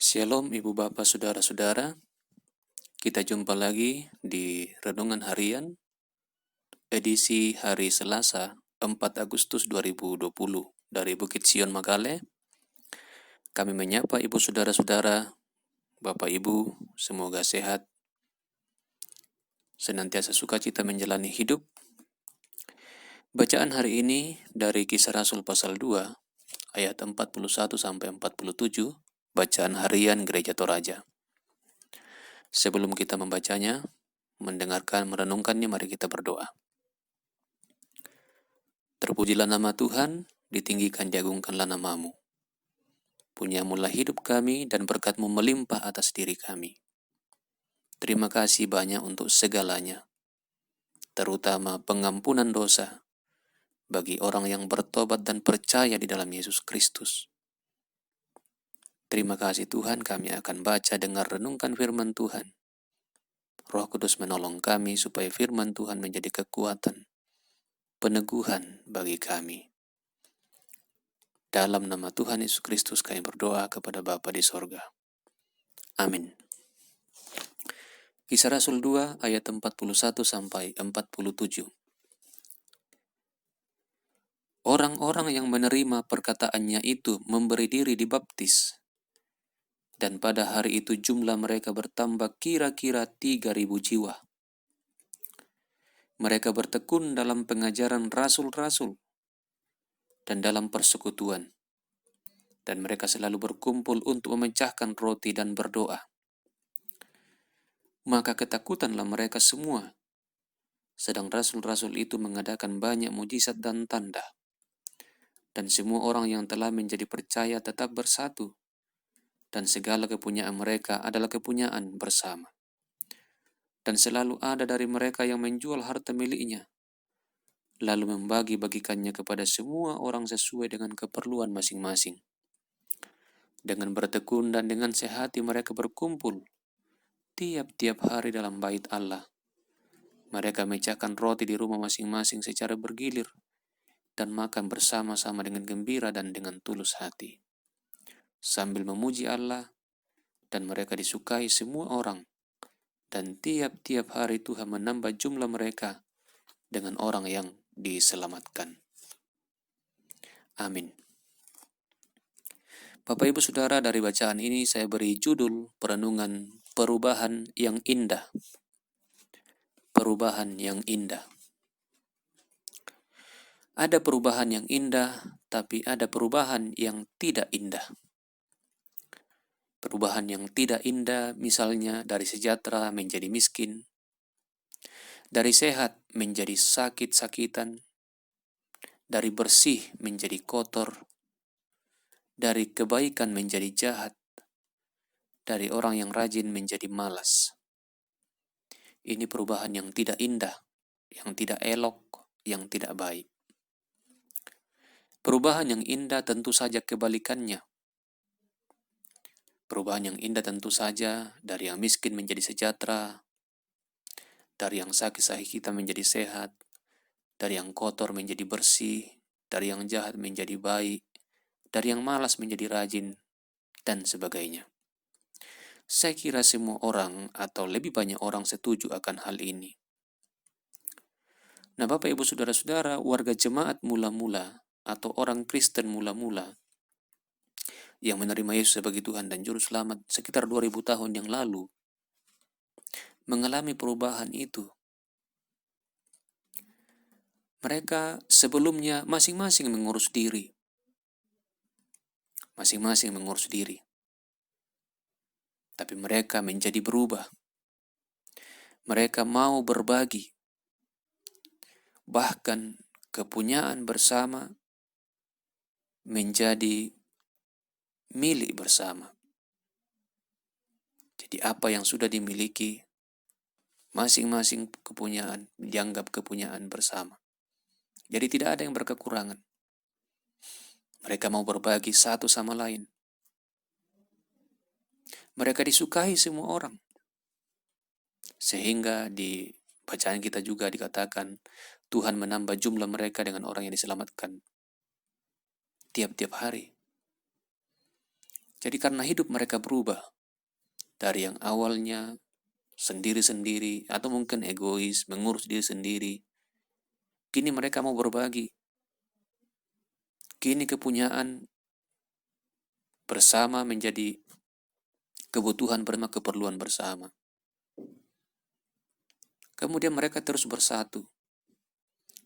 Shalom Ibu Bapak Saudara-saudara, kita jumpa lagi di Renungan Harian edisi hari Selasa 4 Agustus 2020 dari Bukit Sion Magale. Kami menyapa Ibu Saudara-saudara, Bapak Ibu, semoga sehat, senantiasa sukacita menjalani hidup. Bacaan hari ini dari Kisah Rasul pasal 2 ayat 41-47, bacaan harian Gereja Toraja. Sebelum kita membacanya, mendengarkan, merenungkannya, mari kita berdoa. Terpujilah nama Tuhan, ditinggikan, diagungkanlah namamu. Punyamulah hidup kami dan berkat-Mu melimpah atas diri kami. Terima kasih banyak untuk segalanya, terutama pengampunan dosa bagi orang yang bertobat dan percaya di dalam Yesus Kristus. Terima kasih Tuhan, kami akan baca, dengar, renungkan firman Tuhan. Roh Kudus menolong kami supaya firman Tuhan menjadi kekuatan, peneguhan bagi kami. Dalam nama Tuhan Yesus Kristus kami berdoa kepada Bapa di sorga. Amin. Kisah Rasul 2 ayat 41-47. Orang-orang yang menerima perkataannya itu memberi diri dibaptis. Dan pada hari itu jumlah mereka bertambah kira-kira 3.000 jiwa. Mereka bertekun dalam pengajaran rasul-rasul dan dalam persekutuan. Dan mereka selalu berkumpul untuk memecahkan roti dan berdoa. Maka ketakutanlah mereka semua. Sedang rasul-rasul itu mengadakan banyak mujizat dan tanda. Dan semua orang yang telah menjadi percaya tetap bersatu. Dan segala kepunyaan mereka adalah kepunyaan bersama. Dan selalu ada dari mereka yang menjual harta miliknya, lalu membagi-bagikannya kepada semua orang sesuai dengan keperluan masing-masing. Dengan bertekun dan dengan sehati mereka berkumpul tiap-tiap hari dalam bait Allah. Mereka memecahkan roti di rumah masing-masing secara bergilir dan makan bersama-sama dengan gembira dan dengan tulus hati, sambil memuji Allah, dan mereka disukai semua orang. Dan tiap-tiap hari Tuhan menambah jumlah mereka dengan orang yang diselamatkan. Amin. Bapak Ibu Saudara, dari bacaan ini saya beri judul perenungan perubahan yang indah. Perubahan yang indah. Ada perubahan yang indah, tapi ada perubahan yang tidak indah. Perubahan yang tidak indah misalnya dari sejahtera menjadi miskin, dari sehat menjadi sakit-sakitan, dari bersih menjadi kotor, dari kebaikan menjadi jahat, dari orang yang rajin menjadi malas. Ini perubahan yang tidak indah, yang tidak elok, yang tidak baik. Perubahan yang indah tentu saja kebalikannya. Perubahan yang indah tentu saja dari yang miskin menjadi sejahtera, dari yang sakit-sakitan menjadi sehat, dari yang kotor menjadi bersih, dari yang jahat menjadi baik, dari yang malas menjadi rajin, dan sebagainya. Saya kira semua orang atau lebih banyak orang setuju akan hal ini. Nah, Bapak Ibu Saudara-saudara, warga jemaat mula-mula atau orang Kristen mula-mula yang menerima Yesus sebagai Tuhan dan Juru Selamat sekitar 2000 tahun yang lalu mengalami perubahan itu. Mereka sebelumnya masing-masing mengurus diri. Masing-masing mengurus diri. Tapi mereka menjadi berubah. Mereka mau berbagi. Bahkan kepunyaan bersama menjadi milik bersama. Jadi apa yang sudah dimiliki, masing-masing kepunyaan dianggap kepunyaan bersama. Jadi tidak ada yang berkekurangan. Mereka mau berbagi satu sama lain. Mereka disukai semua orang. Sehingga di bacaan kita juga dikatakan Tuhan menambah jumlah mereka dengan orang yang diselamatkan tiap-tiap hari. Jadi karena hidup mereka berubah dari yang awalnya sendiri-sendiri atau mungkin egois, mengurus diri sendiri, kini mereka mau berbagi. Kini kepunyaan bersama menjadi kebutuhan bersama, keperluan bersama. Kemudian mereka terus bersatu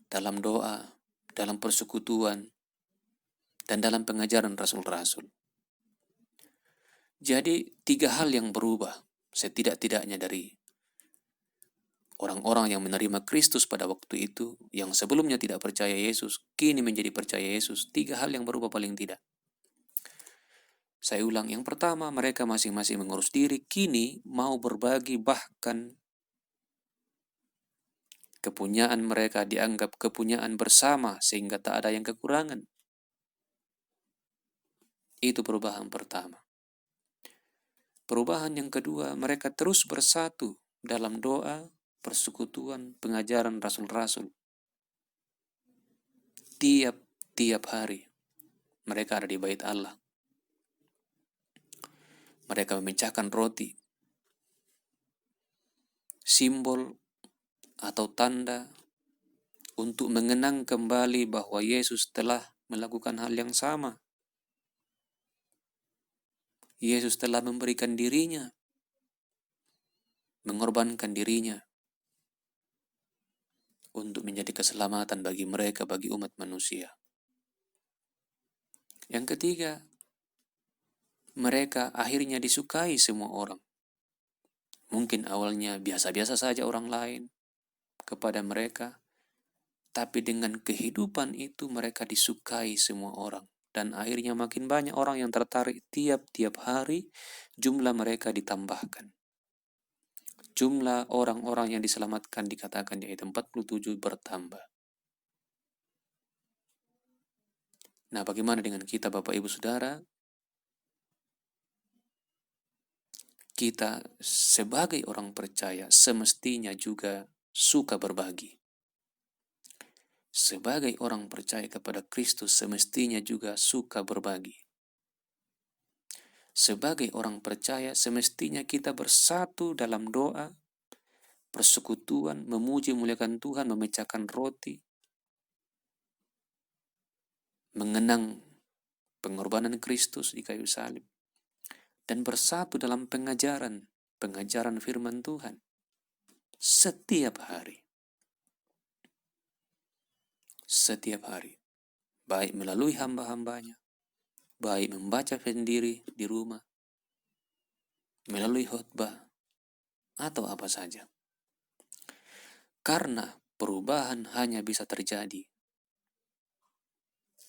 dalam doa, dalam persekutuan, dan dalam pengajaran rasul-rasul. Jadi 3 hal yang berubah setidak-tidaknya dari orang-orang yang menerima Kristus pada waktu itu, yang sebelumnya tidak percaya Yesus, kini menjadi percaya Yesus. 3 hal yang berubah paling tidak. Saya ulang, yang pertama, mereka masing-masing mengurus diri, kini mau berbagi, bahkan kepunyaan mereka dianggap kepunyaan bersama sehingga tak ada yang kekurangan. Itu perubahan pertama. Perubahan yang kedua, mereka terus bersatu dalam doa, persekutuan, pengajaran rasul-rasul. Tiap hari mereka ada di bait Allah. Mereka memecahkan roti, simbol atau tanda untuk mengenang kembali bahwa Yesus telah melakukan hal yang sama. Yesus telah memberikan dirinya, mengorbankan dirinya untuk menjadi keselamatan bagi mereka, bagi umat manusia. Yang ketiga, mereka akhirnya disukai semua orang. Mungkin awalnya biasa-biasa saja orang lain kepada mereka, tapi dengan kehidupan itu mereka disukai semua orang. Dan akhirnya makin banyak orang yang tertarik, tiap-tiap hari jumlah mereka ditambahkan. Jumlah orang-orang yang diselamatkan dikatakan di ayat 47 bertambah. Nah, bagaimana dengan kita Bapak Ibu Saudara? Kita sebagai orang percaya semestinya juga suka berbagi. Sebagai orang percaya kepada Kristus semestinya juga suka berbagi. Sebagai orang percaya semestinya kita bersatu dalam doa, persekutuan, memuji muliakan Tuhan, memecahkan roti, mengenang pengorbanan Kristus di kayu salib, dan bersatu dalam pengajaran firman Tuhan setiap hari. Setiap hari. Baik melalui hamba-hambanya, baik membaca sendiri di rumah, melalui khotbah, atau apa saja. Karena perubahan hanya bisa terjadi.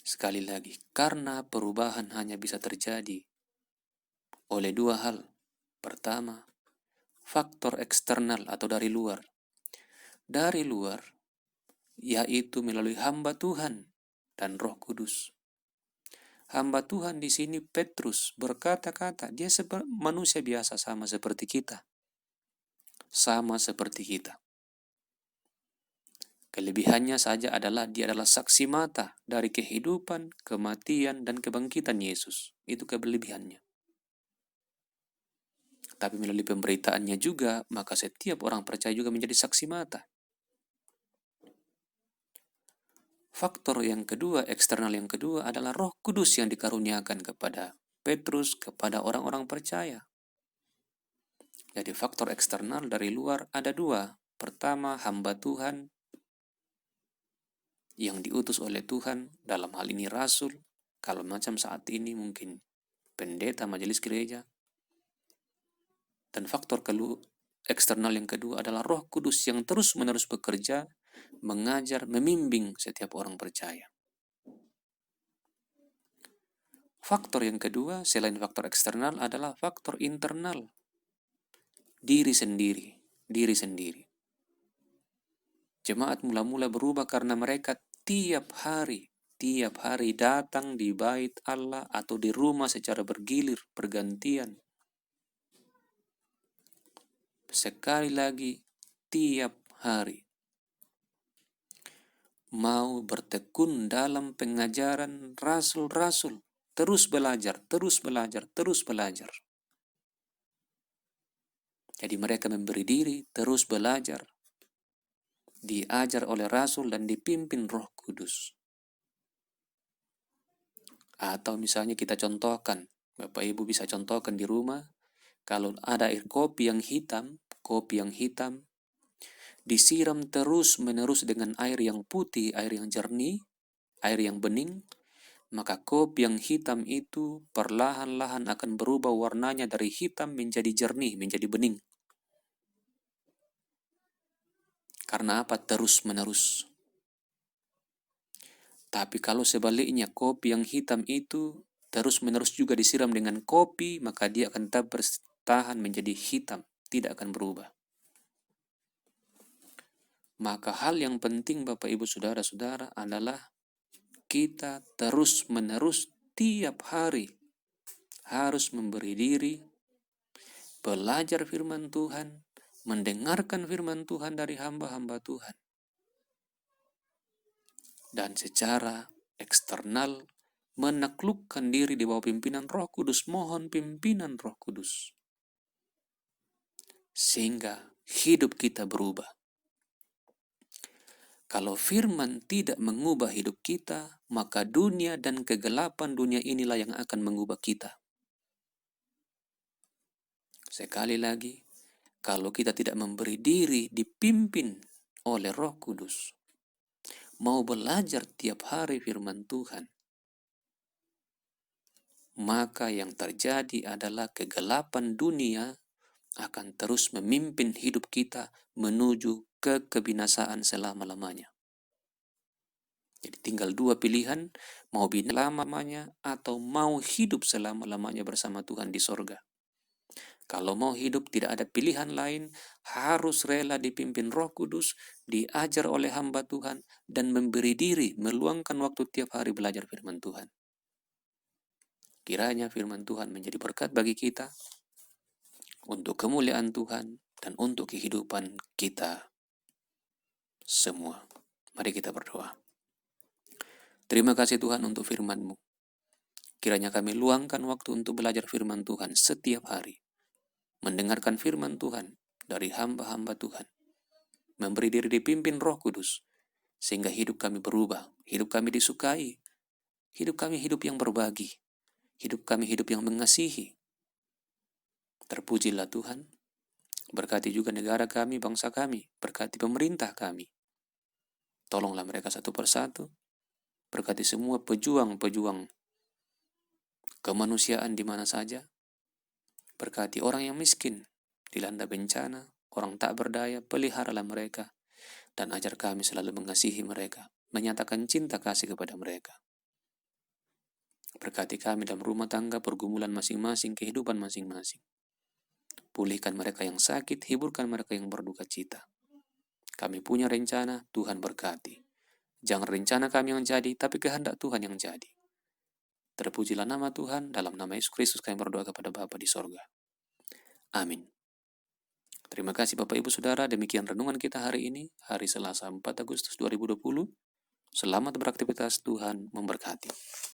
Sekali lagi, karena perubahan hanya bisa terjadi oleh 2 hal. Pertama, faktor eksternal atau dari luar. Dari luar, yaitu melalui hamba Tuhan dan Roh Kudus. Hamba Tuhan di sini Petrus berkata-kata, dia manusia biasa sama seperti kita. Sama seperti kita. Kelebihannya saja adalah dia adalah saksi mata dari kehidupan, kematian, dan kebangkitan Yesus. Itu kelebihannya. Tapi melalui pemberitaannya juga, maka setiap orang percaya juga menjadi saksi mata. Faktor yang kedua, eksternal yang kedua adalah Roh Kudus yang dikaruniakan kepada Petrus, kepada orang-orang percaya. Jadi faktor eksternal dari luar ada 2. Pertama, hamba Tuhan yang diutus oleh Tuhan, dalam hal ini rasul, kalau macam saat ini mungkin pendeta majelis gereja. Dan faktor eksternal yang kedua adalah Roh Kudus yang terus-menerus bekerja, mengajar, membimbing setiap orang percaya. Faktor yang kedua selain faktor eksternal adalah faktor internal. Diri sendiri. Jemaat mula-mula berubah karena mereka tiap hari datang di bait Allah atau di rumah secara bergilir, bergantian. Sekali lagi, tiap hari mau bertekun dalam pengajaran rasul-rasul, terus belajar, terus belajar, terus belajar. Jadi mereka memberi diri, terus belajar, diajar oleh Rasul dan dipimpin Roh Kudus. Atau misalnya kita contohkan, Bapak Ibu bisa contohkan di rumah, kalau ada air kopi yang hitam, disiram terus-menerus dengan air yang putih, air yang jernih, air yang bening, maka kopi yang hitam itu perlahan-lahan akan berubah warnanya dari hitam menjadi jernih, menjadi bening. Karena apa? Terus-menerus. Tapi kalau sebaliknya kopi yang hitam itu terus-menerus juga disiram dengan kopi, maka dia akan tetap bertahan menjadi hitam, tidak akan berubah. Maka hal yang penting Bapak Ibu Saudara-saudara adalah kita terus-menerus tiap hari harus memberi diri, belajar firman Tuhan, mendengarkan firman Tuhan dari hamba-hamba Tuhan. Dan secara eksternal menaklukkan diri di bawah pimpinan Roh Kudus, mohon pimpinan Roh Kudus. Sehingga hidup kita berubah. Kalau firman tidak mengubah hidup kita, maka dunia dan kegelapan dunia inilah yang akan mengubah kita. Sekali lagi, kalau kita tidak memberi diri dipimpin oleh Roh Kudus, mau belajar tiap hari firman Tuhan, maka yang terjadi adalah kegelapan dunia akan terus memimpin hidup kita menuju ke kebinasaan selama-lamanya. Jadi tinggal dua pilihan, mau binasa selama-lamanya atau mau hidup selama-lamanya bersama Tuhan di sorga. Kalau mau hidup tidak ada pilihan lain, harus rela dipimpin Roh Kudus, diajar oleh hamba Tuhan, dan memberi diri, meluangkan waktu tiap hari belajar firman Tuhan. Kiranya firman Tuhan menjadi berkat bagi kita, untuk kemuliaan Tuhan, dan untuk kehidupan kita semua. Mari kita berdoa. Terima kasih Tuhan untuk firman-Mu. Kiranya kami luangkan waktu untuk belajar firman Tuhan setiap hari. Mendengarkan firman Tuhan dari hamba-hamba Tuhan. Memberi diri dipimpin Roh Kudus. Sehingga hidup kami berubah. Hidup kami disukai. Hidup kami hidup yang berbagi. Hidup kami hidup yang mengasihi. Terpujilah Tuhan. Berkati juga negara kami, bangsa kami. Berkati pemerintah kami. Tolonglah mereka satu persatu. Berkati semua pejuang-pejuang kemanusiaan di mana saja. Berkati orang yang miskin, dilanda bencana, orang tak berdaya, peliharalah mereka. Dan ajar kami selalu mengasihi mereka, menyatakan cinta kasih kepada mereka. Berkati kami dalam rumah tangga, pergumulan masing-masing, kehidupan masing-masing. Pulihkan mereka yang sakit, hiburkan mereka yang berduka cita. Kami punya rencana, Tuhan berkati. Jangan rencana kami yang jadi, tapi kehendak Tuhan yang jadi. Terpujilah nama Tuhan, dalam nama Yesus Kristus kami berdoa kepada Bapa di sorga. Amin. Terima kasih Bapak Ibu Saudara, demikian renungan kita hari ini, hari Selasa 4 Agustus 2020. Selamat beraktivitas, Tuhan memberkati.